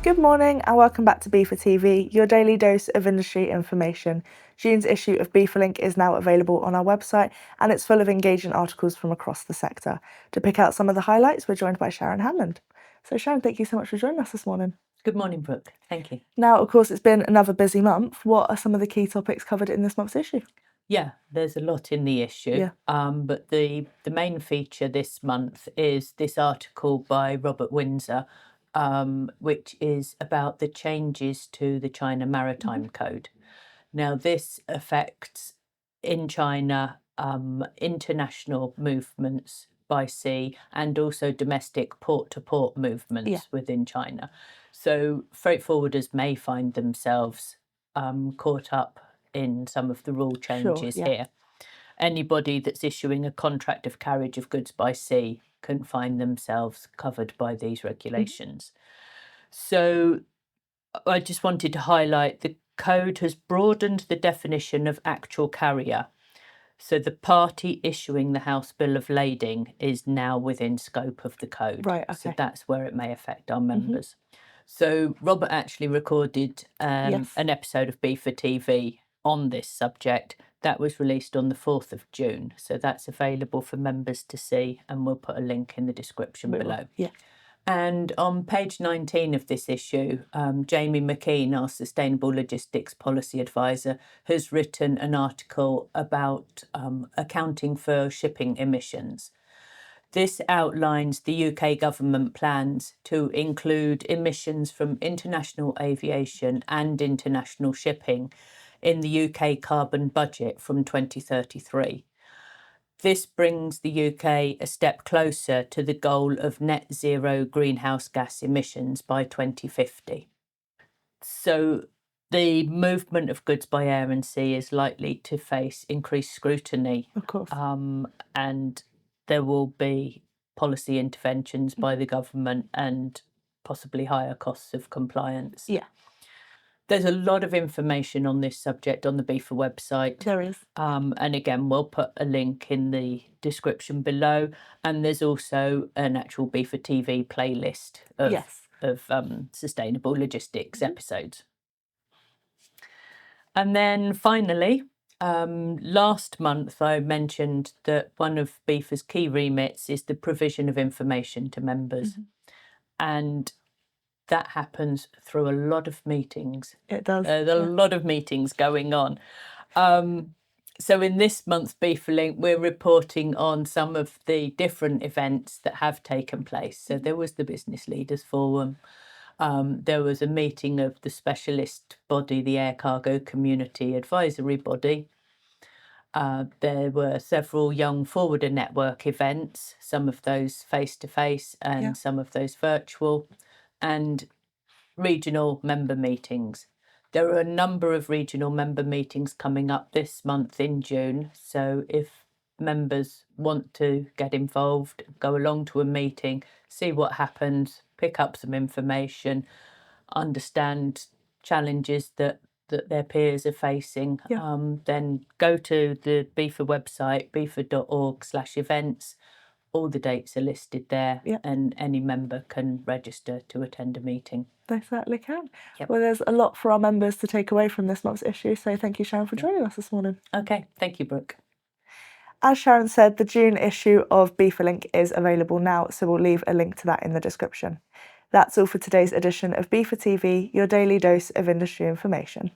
Good morning and welcome back to BIFA TV, your daily dose of industry information. June's issue of BIFAlink is now available on our website and it's full of engaging articles from across the sector. To pick out some of the highlights, we're joined by Sharon Hammond. So Sharon, thank you so much for joining us this morning. Good morning, Brooke. Thank you. Now, of course, it's been another busy month. What are some of the key topics covered in this month's issue? Yeah, there's a lot in the issue, but the main feature this month is this article by Robert Windsor, which is about the changes to the China Maritime Code. Now, this affects in China international movements by sea and also domestic port-to-port movements within China. So freight forwarders may find themselves caught up in some of the rule changes here. Anybody that's issuing a contract of carriage of goods by sea can find themselves covered by these regulations. So I just wanted to highlight the code has broadened the definition of actual carrier. So the party issuing the House Bill of Lading is now within scope of the code. Right, okay. So that's where it may affect our members. So Robert actually recorded an episode of BIFA TV on this subject. That was released on the 4th of June. So that's available for members to see, and we'll put a link in the description below. And on page 19 of this issue, Jamie McKean, our Sustainable Logistics Policy Advisor, has written an article about accounting for shipping emissions. This outlines the UK government plans to include emissions from international aviation and international shipping in the UK carbon budget from 2033. This brings the UK a step closer to the goal of net zero greenhouse gas emissions by 2050. So the movement of goods by air and sea is likely to face increased scrutiny. Of course. And there will be policy interventions by the government and possibly higher costs of compliance. There's a lot of information on this subject on the BIFA website. There is. And again, we'll put a link in the description below. And there's also an actual BIFA TV playlist of sustainable logistics episodes. And then finally, last month I mentioned that one of BIFA's key remits is the provision of information to members. And that happens through a lot of meetings. It does. There's a lot of meetings going on. So in this month's BIFAlink, we're reporting on some of the different events that have taken place. So there was the Business Leaders Forum. There was a meeting of the specialist body, the Air Cargo Community Advisory Body. There were several Young Forwarder Network events, some of those face-to-face and some of those virtual, and regional member meetings. There are a number of regional member meetings coming up this month in June. So if members want to get involved, go along to a meeting, see what happens, pick up some information, understand challenges that their peers are facing, then go to the BIFA website, bifa.org/events. All the dates are listed there and any member can register to attend a meeting. They certainly can. Well, there's a lot for our members to take away from this month's issue, so thank you, Sharon, for joining us this morning. Okay, thank you, Brooke. As Sharon said, the June issue of BIFAlink is available now, so we'll leave a link to that in the description. That's all for today's edition of BIFA TV, your daily dose of industry information.